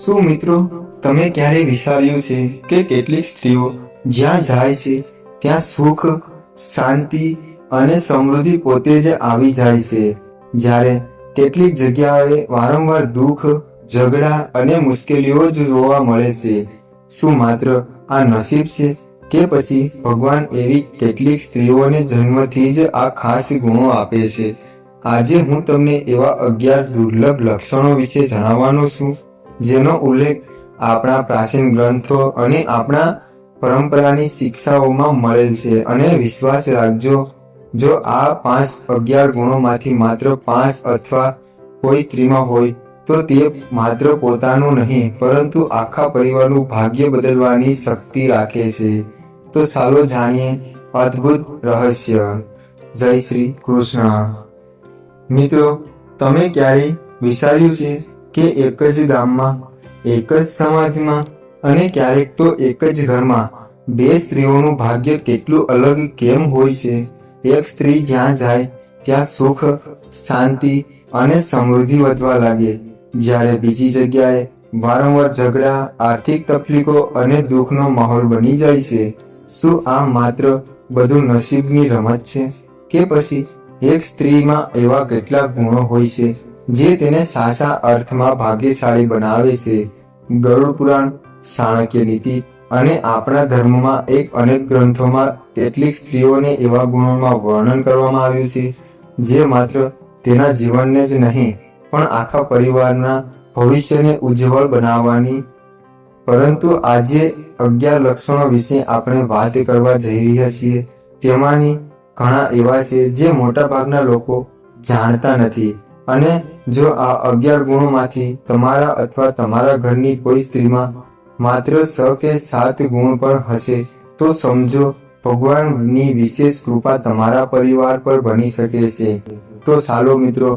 શું મિત્રો, તમે ક્યારે વિચાર્યું છે કે કેટલીક સ્ત્રીઓ જ્યાં જાય છે ત્યાં સુખ, શાંતિ અને સમૃદ્ધિ પોતે જ આવી જાય છે, જ્યારે કેટલીક જગ્યાએ વારંવાર દુઃખ, ઝઘડા અને મુશ્કેલીઓ જ જોવા મળે છે? શું માત્ર આ નસીબ છે કે પછી ભગવાન એવી કેટલીક સ્ત્રીઓને જન્મથી જ આ ખાસ ગુણો આપે છે? આજે હું તમને એવા 11 દુર્લભ લક્ષણો વિશે જણાવવાનો છું જેનો ઉલ્લેખ આપણા પ્રાચીન ગ્રંથો અને આપણા પરંપરાની શિક્ષાઓમાં મળેલ છે. અને વિશ્વાસ રાખજો, જો આ 11 ગુણોમાંથી માત્ર 5 અથવા કોઈ સ્ત્રીમાં હોય તો તે માત્ર પોતાનું નહીં પરંતુ આખા પરિવારનું ભાગ્ય બદલવાની શક્તિ રાખે છે. તો ચાલો જાણીએ અદ્ભુત રહસ્ય. જય શ્રી કૃષ્ણ. મિત્રો, તમે ક્યારેય વિચાર્યું છે કે એક જ ગામમાં, એક જ સમાજમાં અને ક્યારેક તો એક જ ઘરમાં બે સ્ત્રીઓનું ભાગ્ય કેટલું અલગ કેમ હોય છે? એક સ્ત્રી જ્યાં જાય ત્યાં સુખ, શાંતિ અને સમૃદ્ધિ વધવા લાગે, જ્યારે બીજી જગ્યાએ વારંવાર ઝઘડા, આર્થિક તકલીફો અને દુઃખનો માહોલ બની જાય છે. શું આ માત્ર બધું નસીબની રમત છે કે પછી એક સ્ત્રીમાં એવા કેટલાક ગુણો હોય છે જે તેને સાચા અર્થમાં ભાગ્યશાળી બનાવે છે? ગરુડ પુરાણ, ચાણક્ય નીતિ અને આપણા ધર્મમાં અનેક ગ્રંથોમાં કેટલીક સ્ત્રીઓને એવા ગુણોમાં વર્ણન કરવામાં આવ્યું છે જે માત્ર તેના જીવનને જ નહીં પણ આખા પરિવારના ભવિષ્યને ઉજ્જવળ બનાવવાની. પરંતુ આજે 11 લક્ષણો વિશે આપણે વાત કરવા જઈ રહ્યા છીએ. તેમાંની ઘણા એવા છે જે મોટાભાગના લોકો જાણતા નથી. અને જો આ 11 ગુણોમાંથી તમારા અથવા તમારા ઘરની કોઈ સ્ત્રીમાં માત્ર 6 કે 7 ગુણ પણ હશે તો સમજો ભગવાનની વિશેષ કૃપા તમારા પરિવાર પર બની શકે છે. તો ચાલો મિત્રો,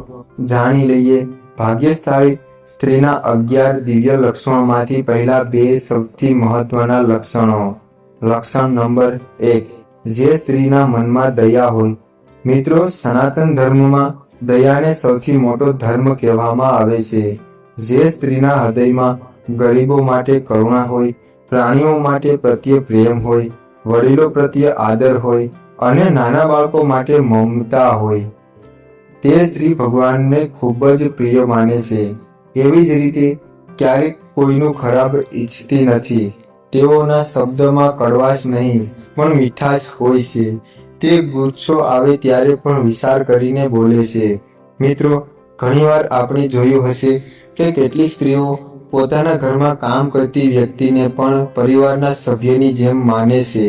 જાણી લઈએ ભાગ્યશાળી સ્ત્રીના 11 દિવ્ય લક્ષણોમાંથી પહેલા 2 સૌથી મહત્વના લક્ષણો. લક્ષણ નંબર 1, જે સ્ત્રીના મનમાં દયા હોય. મિત્રો, સનાતન ધર્મમાં દયાને સૌથી મોટો ધર્મ કહેવામાં આવે છે. જે સ્ત્રીના હૃદયમાં ગરીબો માટે કરુણા હોય, પ્રાણીઓ માટે પ્રત્યે પ્રેમ હોય, વડીલો પ્રત્યે આદર હોય અને નાના બાળકો માટે મમતા હોય, તે સ્ત્રી ભગવાનને ખૂબ જ પ્રિય માને છે. એવી જ રીતે ક્યારેક કોઈનું ખરાબ ઈચ્છતી નથી. તેઓના શબ્દમાં કડવાશ નહીં પણ મીઠાશ હોય છે. તે ગુસ્સો આવે ત્યારે પણ વિચાર કરીને બોલે છે. મિત્રો, ઘણીવાર આપણે જોયું હશે કે કેટલીક સ્ત્રીઓ પોતાના ઘરમાં કામ કરતી વ્યક્તિને પણ પરિવારના સભ્યની જેમ માને છે.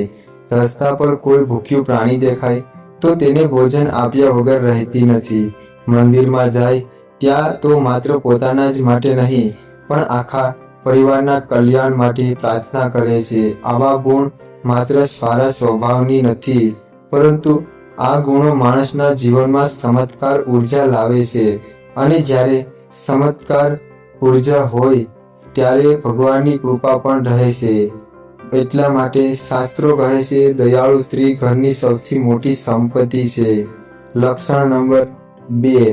રસ્તા પર કોઈ ભૂખ્યું પ્રાણી દેખાય તો તેને ભોજન આપ્યા વગર રહેતી નથી. મંદિરમાં જાય ત્યાં તો માત્ર પોતાના જ માટે નહીં પણ આખા પરિવારના કલ્યાણ માટે પ્રાર્થના કરે છે. આવા ગુણ માત્ર સારા સ્વભાવની નથી, પરંતુ આ ગુણો માણસના જીવનમાં ચમત્કાર ઉર્જા લાવે છે. અને જ્યારે ચમત્કાર ઉર્જા હોય ત્યારે ભગવાનની કૃપા પણ રહે છે. એટલા માટે શાસ્ત્રો કહે છે, દયાળુ સ્ત્રી ઘરની સૌથી મોટી સંપત્તિ છે. લક્ષણ નંબર 2,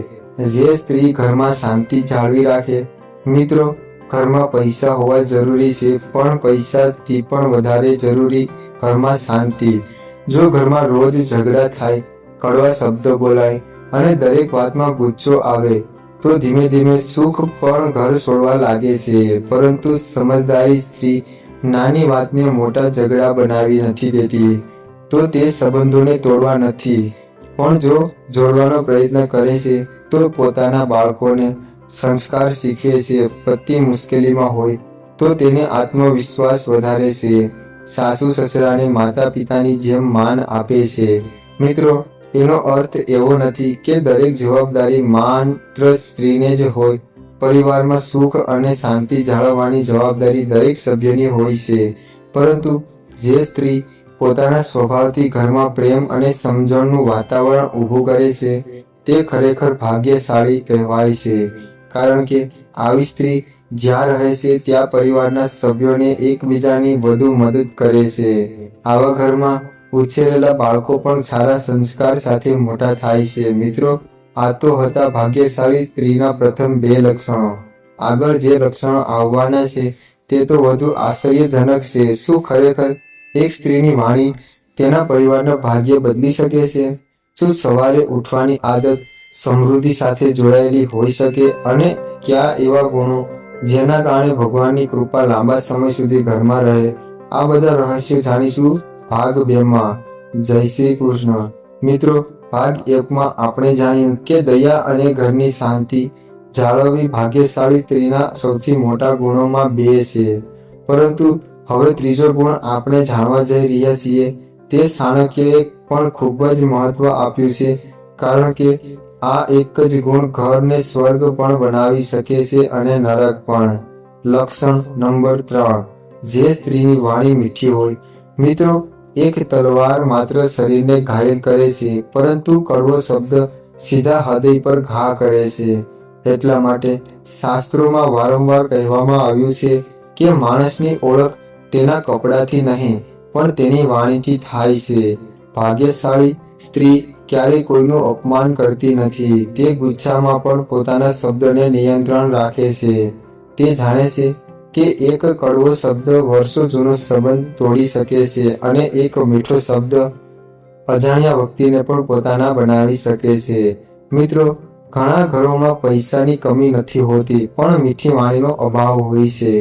જે સ્ત્રી ઘરમાં શાંતિ જાળવી રાખે. મિત્રો, ઘરમાં પૈસા હોવા જરૂરી છે પણ પૈસાથી પણ વધારે જરૂરી ઘરમાં શાંતિ. જો ઘરમાં રોજ ઝઘડા થાય, કડવા શબ્દો બોલાય અને દરેક વાતમાં ગુસ્સો આવે તો ધીમે ધીમે સુખ પણ ઘર છોડવા લાગે છે. પરંતુ સમજદારી સ્ત્રી નાની વાતને મોટા ઝઘડા બનાવી નથી દેતી. તો તે સંબંધોને તોડવા નથી પણ જો જોડવાનો પ્રયત્ન કરે છે તો પોતાના બાળકોને સંસ્કાર શીખવે છે. પતિ મુશ્કેલીમાં હોય તો તેને આત્મવિશ્વાસ વધારે છે. સાસુ સસરાને માતા પિતાની જેમ માન આપે છે. મિત્રો, એનો અર્થ એવો નથી કે દરેક જવાબદારી માત્ર સ્ત્રીને જ હોય. પરિવારમાં સુખ અને શાંતિ જાળવવાની જવાબદારી દરેક સભ્યની હોય છે. પરંતુ જે સ્ત્રી પોતાના સ્વભાવથી ઘરમાં પ્રેમ અને સમજણનું વાતાવરણ ઊભું કરે છે તે ખરેખર ભાગ્યશાળી કહેવાય છે. કારણ કે આવી સ્ત્રી જ્યાં રહે છે ત્યાં પરિવારના સભ્યોને એકબીજાની વધુ મદદ કરે છે. આવા ઘરમાં ઉછેરેલા બાળકો પણ સારા સંસ્કાર સાથે મોટા થાય છે. મિત્રો, આ તો હતા ભાગ્યશાળી સ્ત્રીના પ્રથમ 2 લક્ષણો. આગળ જે લક્ષણો આવવાના છે તે તો વધુ આશ્ચર્યજનક છે. શું ખરેખર એક સ્ત્રીની વાણી તેના પરિવારના ભાગ્ય બદલી શકે છે? શું સવારે ઉઠવાની આદત સમૃદ્ધિ સાથે જોડાયેલી હોઈ શકે? અને કયા એવા ગુણો જેના કારણે ભગવાનની કૃપા લાંબા સમય સુધી ઘરમાં રહે? આ બધા રહસ્યો જાણીશું ભાગ 2 માં. જય શ્રી કૃષ્ણ. મિત્રો, ભાગ 1 માં આપણે જાણ્યું કે દયા અને ઘરની શાંતિ જાળવવી ભાગ્યશાળી સ્ત્રીના સૌથી મોટા ગુણોમાં 2 છે. પરંતુ હવે ત્રીજો ગુણ આપણે જાણવા જઈ રહ્યા છીએ. તે ચાણક્યએ પણ ખૂબ જ મહત્વ આપ્યું છે, કારણ કે આ એક જ ગુણ ઘરને સ્વર્ગ પણ બનાવી શકે છે અને નરક પણ. લક્ષણ નંબર 3. જે સ્ત્રીની વાણી મીઠી હોય. મિત્રો, એક તલવાર માત્ર શરીરને ઘાયલ કરે છે, પરંતુ કડવો શબ્દ સીધા હૃદય પર ઘા કરે છે. એટલા માટે શાસ્ત્રોમાં વારંવાર કહેવામાં આવ્યું છે કે માણસની ઓળખ તેના કપડાથી નહીં, પણ તેની વાણીથી થાય છે. ભાગ્યશાળી સ્ત્રી ક્યારેય કોઈનું અપમાન કરતી નથી. તે ગુસ્સામાં પણ પોતાના શબ્દને નિયંત્રણ રાખે છે. તે જાણે છે કે એક કડવો શબ્દ વર્ષો જૂનો સંબંધ તોડી શકે છે અને એક મીઠો શબ્દ અજાણ્યા વ્યક્તિને પણ પોતાના બનાવી શકે છે. મિત્રો, ઘણા ઘરોમાં પૈસાની કમી નથી હોતી, પણ મીઠી વાણીનો અભાવ હોય છે,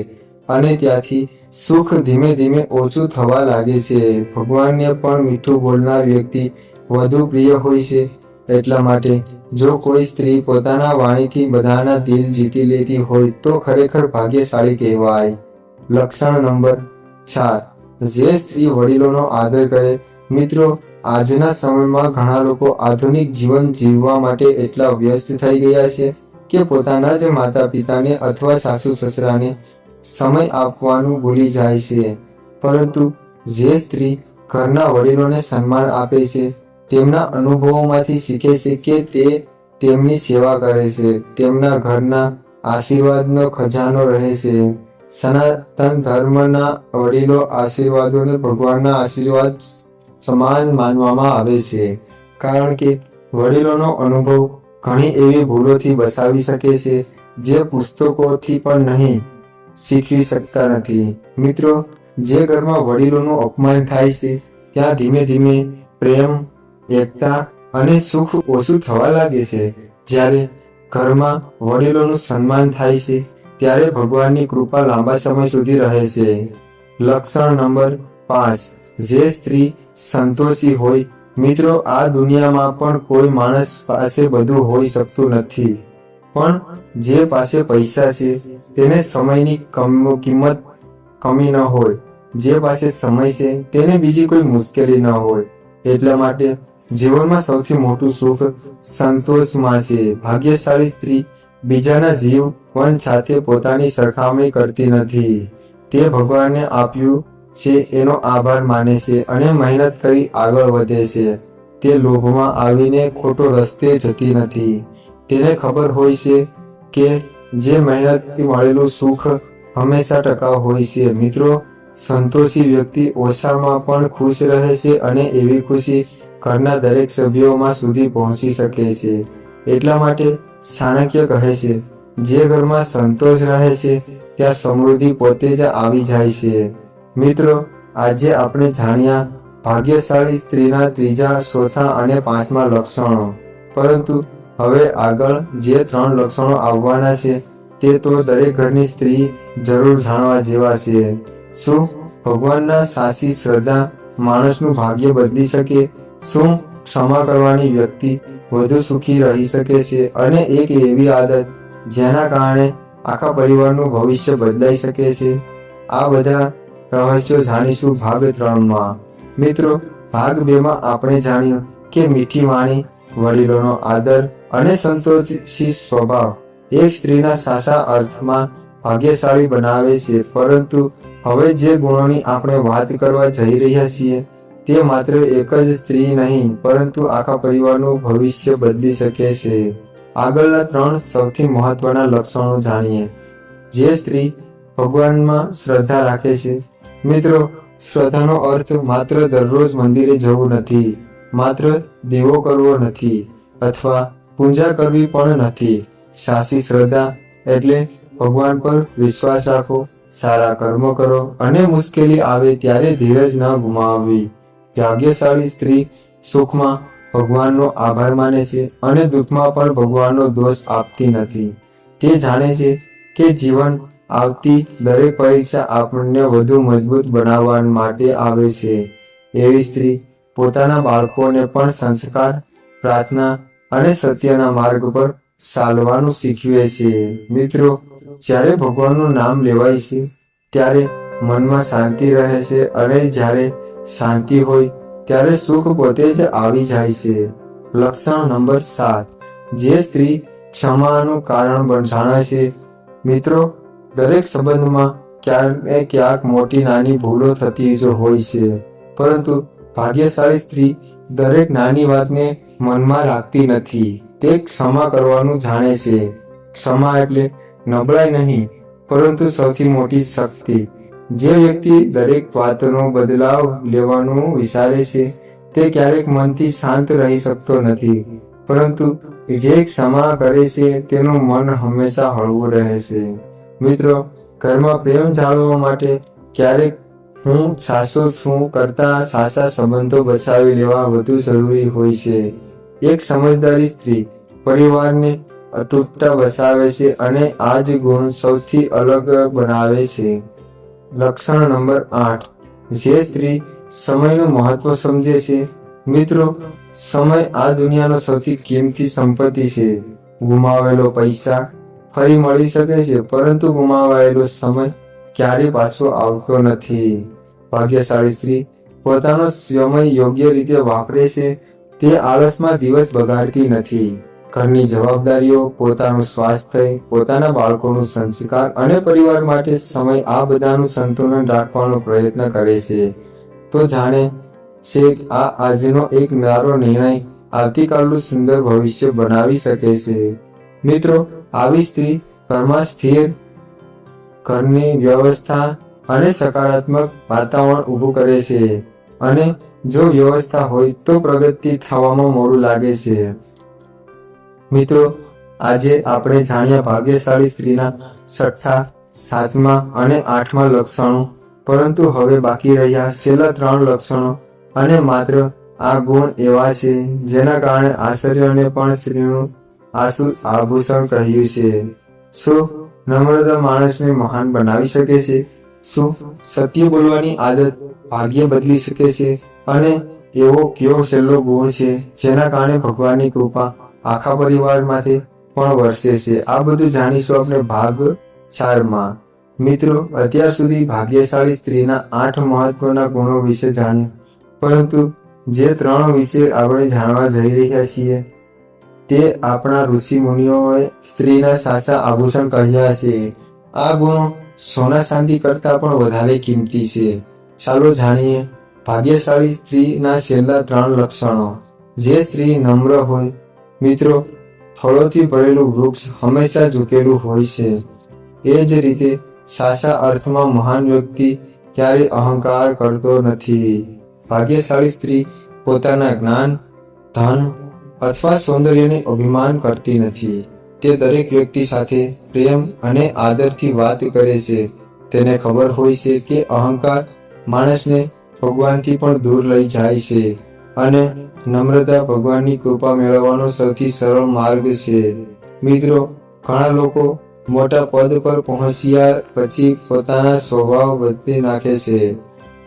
અને ત્યાંથી સુખ ધીમે ધીમે ઓછું થવા લાગે છે. ભગવાનને પણ મીઠું બોલનાર વ્યક્તિ વધુ પ્રિય હોય છે. એટલા માટે જો કોઈ સ્ત્રી પોતાના વાણીથી બધાના દિલ જીતી લેતી હોય તો ખરેખર ભાગ્યશાળી કહેવાય. લક્ષણ નંબર 4. જે સ્ત્રી વડીલોનો આદર કરે. મિત્રો, આજના સમયમાં ઘણા લોકો આધુનિક જીવન જીવવા માટે એટલા વ્યસ્ત થઈ ગયા છે કે પોતાના જ માતા પિતાને અથવા સાસુ સસરાને સમય આપવાનું ભૂલી જાય છે. પરંતુ જે સ્ત્રી ઘરના વડીલોને સન્માન આપે છે, તેમના અનુભવોમાંથી શીખે છે કે તે તેમની સેવા કરે છે, તેમના ઘરના આશીર્વાદનો ખજાનો રહે છે. સનાતન ધર્મના વડીલો આશીર્વાદોને ભગવાનના આશીર્વાદ સમાન માનવામાં આવે છે, કારણ કે વડીલોનો અનુભવ ઘણી એવી ભૂલોથી બચાવી શકે છે જે પુસ્તકોથી પણ નહીં શીખવી શકતા નથી. મિત્રો, જે ઘરમાં વડીલોનું અપમાન થાય છે ત્યાં ધીમે ધીમે પ્રેમ, એકતા અને સુખ ઓછું થવા લાગે છે. જ્યારે ઘરમાં વડીલોનું સન્માન થાય છે ત્યારે ભગવાનની કૃપા લાંબા સમય સુધી રહે છે. લક્ષણ નંબર 5. જે સ્ત્રી સંતોષી હોય. મિત્રો, આ દુનિયામાં પણ કોઈ માણસ પાસે બધું હોઈ શકતું નથી, પણ જે પાસે પૈસા છે તેને સમયની કિંમત કમી ન હોય. જે પાસે સમય છે તેને બીજી કોઈ મુશ્કેલી ન હોય. એટલા માટે જીવનમાં સૌથી મોટું સુખ સંતોષમાં છે. ભાગ્યશાળી સ્ત્રી બીજાના જીવન સાથે પોતાની સરખામણી કરતી નથી. તે ભગવાનને આપ્યું છે એનો આભાર માને છે અને મહેનત કરી આગળ વધે છે. તે લોભમાં આવીને ખોટો રસ્તે જતી નથી. તેને ખબર હોય છે કે જે મહેનતથી મળેલું સુખ હંમેશા ટકાઉ હોય છે. મિત્રો, સંતોષી વ્યક્તિ ઓછામાં પણ ખુશ રહે છે અને એવી ખુશી ઘરના દરેક સભ્યોમાં સુધી પહોંચી શકે છે. એટલા માટે ચાણક્ય કહે છે, જે ઘરમાં સંતોષ રહે છે ત્યાં સમૃદ્ધિ પોતે જ આવી જાય છે. મિત્રો, આજે આપણે જાણ્યા ભાગ્યશાળી સ્ત્રીના 3, 4 અને 5મા લક્ષણો. પરંતુ હવે આગળ જે 3 લક્ષણો આવવાના છે તે તો દરેક ઘરની સ્ત્રી જરૂર જાણવા જેવા છે. શું ભગવાનના સાચી શ્રદ્ધા માણસનું ભાગ્ય બદલી શકે? શું ક્ષમા કરવાની વ્યક્તિ વધુ સુખી રહી શકે છે? અને એક એવી આદત જેના કારણે આખા પરિવારનું ભવિષ્ય બદલાઈ શકે છે. આ બધા રહસ્યો જાણીશું ભાગ 3 માં. મિત્રો, ભાગ 2 માં આપણે જાણ્યું કે મીઠી વાણી, વડીલોનો આદર અને સંતોષી સ્વભાવ એક સ્ત્રીના સાચા અર્થમાં ભાગ્યશાળી બનાવે છે. પરંતુ હવે જે ગુણોની આપણે વાત કરવા જઈ રહ્યા છીએ તે માત્ર એક જ સ્ત્રી નહીં, પરંતુ આખા પરિવારનું ભવિષ્ય બદલી શકે છે. આગળના 3 સૌથી મહત્વના લક્ષણો જાણીએ. જે સ્ત્રી ભગવાનમાં શ્રદ્ધા રાખે છે. મિત્રો, શ્રદ્ધાનો અર્થ માત્ર દરરોજ મંદિરે જવું નથી, માત્ર દેવો કરવો નથી, અથવા પૂજા કરવી પણ નથી. સાચી શ્રદ્ધા એટલે ભગવાન પર વિશ્વાસ રાખો, સારા કર્મો કરો અને મુશ્કેલી આવે ત્યારે ધીરજ ન ગુમાવવી. ભાગ્યશાળી સ્ત્રી સુખમાં ભગવાનનો આભાર માને છે અને દુઃખમાં પણ ભગવાનનો દોષ આપતી નથી. તે જાણે છે કે જીવન આવતી દરેક પરીક્ષા આપણને વધુ મજબૂત બનાવવા માટે આવે છે. એવી સ્ત્રી પોતાના બાળકોને પણ સંસ્કાર, પ્રાર્થના અને સત્યના માર્ગ પર ચાલવાનું શીખવે છે. મિત્રો, જ્યારે ભગવાનનું નામ લેવાય છે ત્યારે મનમાં શાંતિ રહે છે અને જ્યારે શાંતિ હોય ત્યારે સુખ પોતે જ આવી જાય છે. લક્ષણ નંબર 7. જે સ્ત્રી ક્ષમાનું કારણ જાણે છે. મિત્રો, દરેક સંબંધમાં ક્યાંક ને ક્યાંક મોટી નાની ભૂલો થતી જ હોય છે, પરંતુ ભાગ્યશાળી સ્ત્રી દરેક નાની વાતને મનમાં રાખતી નથી. તે ક્ષમા કરવાનું જાણે છે. ક્ષમા એટલે નબળાઈ નહીં, પરંતુ સૌથી મોટી શક્તિ. જે વ્યક્તિ દરેક વાતનો બદલાવ લેવાનું વિચારે છે તે ક્યારેક મનથી શાંત રહી શકતો નથી, પરંતુ જે ક્ષમા કરે છે તેનું મન હંમેશા હળવું રહે છે. મિત્રો, ઘરમાં પ્રેમ જાળવવા માટે ક્યારેક હું સાસો છું કરતા સાચા સંબંધો બચાવી લેવા વધુ જરૂરી હોય છે. એક સમજદારી સ્ત્રી પરિવારને અતૂટતા બચાવે છે અને આ જ ગુણ સૌથી અલગ બનાવે છે. લક્ષણ નંબર 8. જે સ્ત્રી સમયનું મહત્વ સમજે છે. મિત્રો, સમય આ દુનિયાનો સૌથી કિંમતી સંપત્તિ છે. ગુમાવેલો પૈસા ફરી મળી શકે છે, પરંતુ ગુમાવાયેલો સમય ક્યારેય પાછો આવતો નથી. ભાગ્યશાળી સ્ત્રી પોતાનો સમય યોગ્ય રીતે વાપરે છે. તે આળસમાં દિવસ બગાડતી નથી. ઘરની જવાબદારીઓ, પોતાનું સ્વાસ્થ્ય, પોતાના બાળકોનું સંસ્કાર અને પરિવાર માટે સમય, આ બધાનું સંતુલન રાખવાનો પ્રયત્ન કરે છે. તો જાણે છે આ આજનો એક નાનો નિર્ણય આવતીકાલનું સુંદર ભવિષ્ય બનાવી શકે છે. મિત્રો, આવી સ્ત્રી ઘરમાં સ્થિર, ઘરની વ્યવસ્થા અને સકારાત્મક વાતાવરણ ઊભું કરે છે. અને જો વ્યવસ્થા હોય તો પ્રગતિ થવામાં મોડું લાગે છે. મિત્રો, આજે આપણે જાણ્યા ભાગ્યશાળી સ્ત્રીના 6, 7 અને 8મા લક્ષણો, પરંતુ હવે બાકી રહ્યા છેલ્લા 3 લક્ષણો. અને માત્ર આ ગુણ એવા છે જેના કારણે આશ્ચર્યને પણ સ્ત્રીનું આભૂષણ કહ્યું છે. શું નમ્રતા માણસને મહાન બનાવી શકે છે? શું સત્ય બોલવાની આદત ભાગ્ય બદલી શકે છે? અને એવો કયો છેલ્લો ગુણ છે જેના કારણે ભગવાનની કૃપા આખા પરિવારમાંથી પણ વરસે છે? આ બધું જાણીશું આપણે ભાગ 4માં. મિત્રો, અત્યાર સુધી ભાગ્યશાળી સ્ત્રીના 8 મહત્વના ગુણો વિશે જાણ્યું, પરંતુ જે 3 વિશે આપણે જાણવા જઈ રહ્યા છીએ તે આપણા ઋષિ મુનિઓએ સ્ત્રીના સાચા આભૂષણ કહ્યા છે. આ ગુણો સોના ચાંદી કરતાં પણ વધારે કિંમતી છે. ચાલો જાણીએ ભાગ્યશાળી સ્ત્રીના છેલ્લા 3 લક્ષણો. જે સ્ત્રી નમ્ર હોય. મિત્રો, ફળોથી ભરેલું વૃક્ષ હંમેશા ઝૂકેલું હોય છે. એ જ રીતે સાચા અર્થમાં મહાન વ્યક્તિ ક્યારેય અહંકાર કરતો નથી. ભાગ્યશાળી સ્ત્રી પોતાના જ્ઞાન, ધન અથવા સૌંદર્યને અભિમાન કરતી નથી. તે દરેક વ્યક્તિ સાથે પ્રેમ અને આદરથી વાત કરે છે. તેને ખબર હોય છે કે અહંકાર માણસને ભગવાનથી પણ દૂર લઈ જાય છે અને નમ્રતા ભગવાનની કૃપા મેળવવાનો સૌથી સરળ માર્ગ છે. મિત્રો, ઘણા લોકો મોટા પદ પર પહોંચ્યા પછી પોતાના સ્વભાવ બદલી નાખે છે,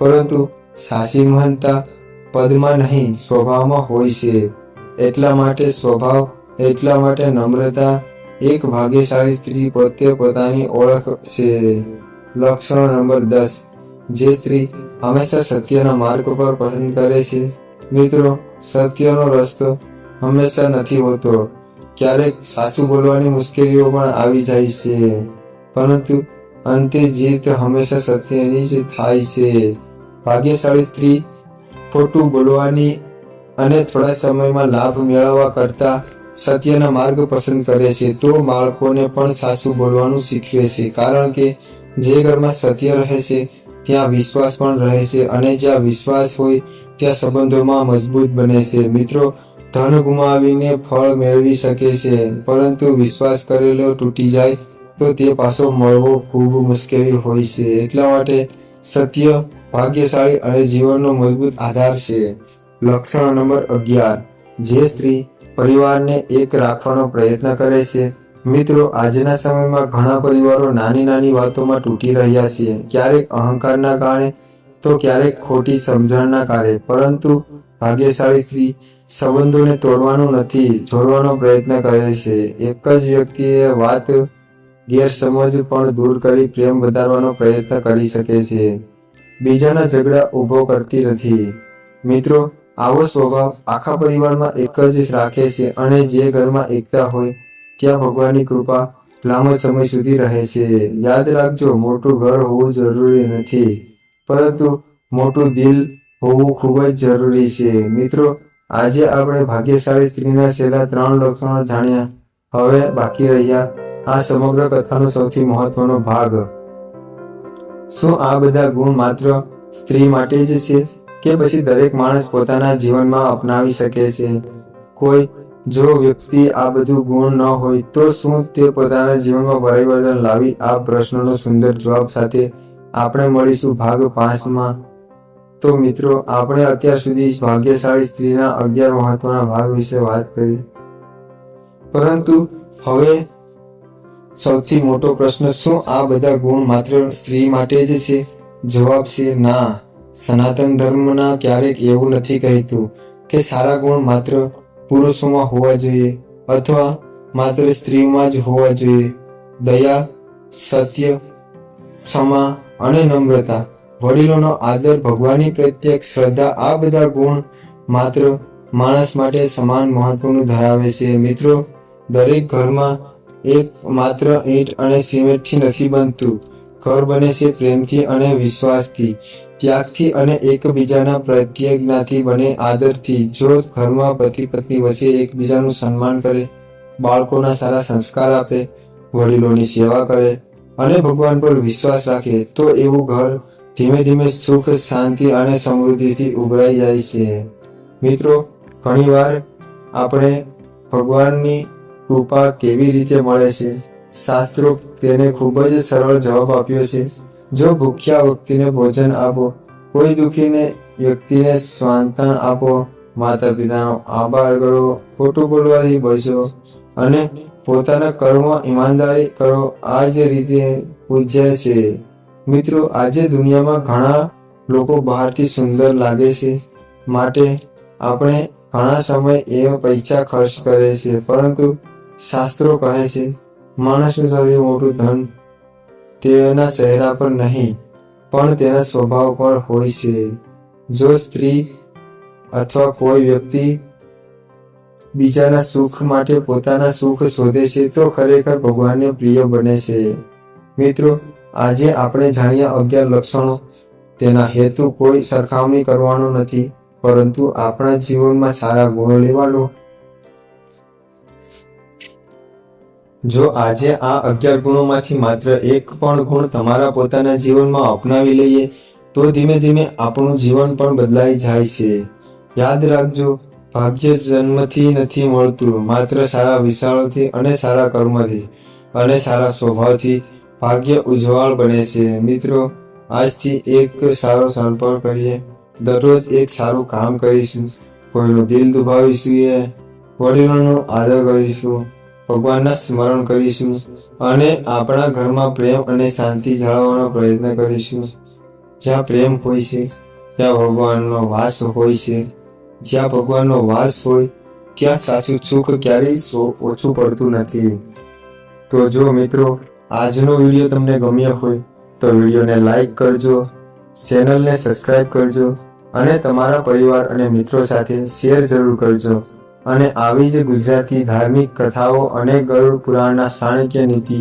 પરંતુ સાચી મહાનતા પદમાં નહીં, સ્વભાવમાં હોય છે. એટલા માટે નમ્રતા એક ભાગ્યશાળી સ્ત્રી પોતે પોતાની ઓળખ છે. લક્ષણ નંબર 10. જે સ્ત્રી હંમેશા સત્યના માર્ગ પર પસંદ કરે છે. મિત્રો, સત્યનો રસ્તો હંમેશા નથી હોતો. ક્યારેક સાચું બોલવાની મુશ્કેલીઓ પણ આવી જાય છે, પરંતુ અંતે જીત હંમેશા સત્યની જ થાય છે. ભાગ્યશાળી સ્ત્રી ખોટું બોલવાની અને થોડા સમયમાં લાભ મેળવવા કરતાં સત્યના માર્ગ પસંદ કરે છે. તો બાળકોને પણ સાચું બોલવાનું શીખવે છે, કારણ કે જે ઘરમાં સત્ય રહે છે ત્યાં વિશ્વાસ પણ રહે છે, અને જ્યાં વિશ્વાસ હોય ત્યાં સંબંધોમાં મજબૂત બને છે. મિત્રો, ધન ગુમાવીને ફળ મેળવી શકે છે, પરંતુ વિશ્વાસ કરેલો તૂટી જાય તો તે પાછો મળવો ખૂબ મુશ્કેલી હોય છે. એટલા માટે સત્ય ભાગ્યશાળી અને જીવનનો મજબૂત આધાર છે. લક્ષણ નંબર 11. જે સ્ત્રી પરિવારને એક રાખવાનો પ્રયત્ન કરે છે. મિત્રો, આજના સમયમાં ઘણા પરિવારો નાની નાની વાતોમાં તૂટી રહ્યા છે. ક્યારેક અહંકારના કારણે તો ક્યારેક ખોટી સમજણના કારણે. પરંતુ ભાગ્યશાળી સ્ત્રી સંબંધોને તોડવાનું નથી, જોડવાનો પ્રયત્ન કરે છે. એક જ વ્યક્તિએ વાત ગેરસમજ પણ દૂર કરી પ્રેમ વધારવાનો પ્રયત્ન કરી શકે છે. બીજાના ઝઘડા ઊભો કરતી નથી. મિત્રો, આવો સ્વભાવ આખા પરિવારમાં એક જ રાખે છે અને જે ઘરમાં એકતા હોય ત્યાં ભગવાનની કૃપા લાંબો સમય સુધી રહે છે. યાદ રાખજો, મોટું ઘર હોવું જરૂરી નથી, પરંતુ મોટું દિલ હોવું ખૂબ જ જરૂરી છે. મિત્રો, આજે આપણે ભાગ્યશાળી સ્ત્રીના છેલ્લા 3 લક્ષણો જાણ્યા. હવે બાકી રહ્યા આ સમગ્ર કથાનો સૌથી મહત્વનો ભાગ. શું આ બધા ગુણ માત્ર સ્ત્રી માટે જ છે કે પછી દરેક માણસ પોતાના જીવનમાં અપનાવી શકે છે? જો વ્યક્તિ આ બધું ગુણ ન હોય તો શું તે પોતાના જીવનમાં પરિવર્તન લાવી? આ પ્રશ્નનો સુંદર જવાબ સાથે આપણે મળીશું ભાગ 5માં. તો મિત્રો, આપણે અત્યાર સુધી ભાગ્યશાળી સ્ત્રીના 11 મહત્વના ભાગ વિશે વાત કરી. પરંતુ હવે સૌથી મોટો પ્રશ્ન, શું આ બધા ગુણ માત્ર સ્ત્રી માટે જ છે? જવાબ છે ના. સનાતન ધર્મના ક્યારેક એવું નથી કહેતું કે સારા ગુણ માત્ર પુરુષોમાં હોવા જોઈએ અથવા માત્ર સ્ત્રીમાં જ હોવા જોઈએ. દયા, સત્ય, ક્ષમા અને નમ્રતા, વડીલોનો આદર, ભગવાનની પ્રત્યેક શ્રદ્ધા, આ બધા ગુણ માત્ર માણસ માટે સમાન મહત્વનું ધરાવે છે. મિત્રો, દરેક ઘરમાં એક માત્ર ઈંટ અને સિમેન્ટથી નથી બનતું. ઘર બને છે પ્રેમથી અને વિશ્વાસથી, ત્યાગથી અને એકબીજાના પ્રત્યેજ્ઞાથી બને આદરથી. જો ઘરમાં પતિ પત્ની વચ્ચે એકબીજાનું સન્માન કરે, બાળકોના સારા સંસ્કાર આપે, વડીલોની સેવા કરે અને ભગવાન પર વિશ્વાસ રાખે, તો એવું ઘર ધીમે ધીમે સુખ, શાંતિ અને સમૃદ્ધિથી ઉભરાઈ જાય છે. મિત્રો, ઘણીવાર આપણે ભગવાનની કૃપા કેવી રીતે મળે છે? શાસ્ત્રો તેને ખૂબ જ સરળ જવાબ આપ્યો છે. જો ભૂખ્યા વ્યક્તિને ભોજન આપો, કોઈ દુઃખી વ્યક્તિને સાંત્વન આપો, માતા પિતાનો આભાર કરો, ખોટું બોલવાથી બચો અને પોતાના કર્મમાં ઈમાનદારી કરો, આ જ રીતે પૂજ્ય છે. મિત્રો, આજે દુનિયામાં ઘણા લોકો બહારથી સુંદર લાગે છે માટે આપણે ઘણા સમય એ પૈસા ખર્ચ કરે છે, પરંતુ શાસ્ત્રો કહે છે માણસનું સૌથી મોટું ધન તેના ચહેરા પર નહીં પણ તેના સ્વભાવ પર હોય છે. જો સ્ત્રી અથવા કોઈ વ્યક્તિ બીજાના સુખ માટે પોતાના સુખ શોધે છે તો ખરેખર ભગવાનને પ્રિય બને છે. મિત્રો, આજે આપણે જાણ્યા 11 લક્ષણો. તેના હેતુ કોઈ સરખામણી કરવાનો નથી, પરંતુ આપણા જીવનમાં સારા ગુણો લેવાનો. જો આજે આ 11 ગુણોમાંથી માત્ર એક પણ ગુણ તમારા પોતાના જીવનમાં અપનાવી લઈએ તો ધીમે ધીમે આપણું જીવન પણ બદલાઈ જાય છે. યાદ રાખજો, ભાગ્ય જન્મથી નથી મળતું, માત્ર સારા વિચારોથી અને સારા કર્મથી અને સારા સ્વભાવથી ભાગ્ય ઉજ્જવળ બને છે. મિત્રો, આજથી એક સારો સંકલ્પ કરીએ. દરરોજ એક સારું કામ કરીશું, કોઈનું દિલ દુભાવીશું, વડીલોનો આદર કરીશું, ભગવાનના સ્મરણ કરીશું અને આપણા ઘરમાં પ્રેમ અને શાંતિ જાળવવાનો પ્રયત્ન કરીશું. જ્યાં પ્રેમ હોય છે ત્યાં ભગવાનનો વાસ હોય છે. જ્યાં ભગવાનનો વાસ હોય ત્યાં સાચું સુખ ક્યારેય ઓછું પડતું નથી. તો જો મિત્રો, આજનો વિડીયો તમને ગમ્યો હોય તો વિડીયોને લાઈક કરજો, ચેનલને સબસ્ક્રાઇબ કરજો અને તમારા પરિવાર અને મિત્રો સાથે શેર જરૂર કરજો. અને આવી જ ગુજરાતી ધાર્મિક કથાઓ અને ગરુડ પુરાણના ચાણક્ય નીતિ,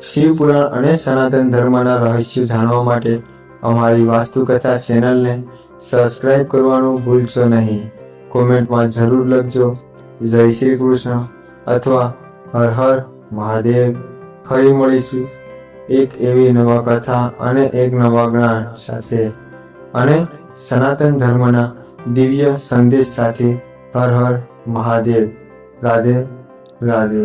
શિવ પુરાણ અને સનાતન ધર્મના રહસ્યો જાણવા માટે અમારી વાસ્તુકથા ચેનલને સબસ્ક્રાઇબ કરવાનું ભૂલશો નહીં. કોમેન્ટમાં જરૂર લખજો જય શ્રી કૃષ્ણ અથવા હર હર મહાદેવ. ફરી મળીશું એક એવી નવા કથા અને એક નવા જ્ઞાન સાથે અને સનાતન ધર્મના દિવ્ય સંદેશ સાથે. હર હર મહાદેવ. રાધે રાધે.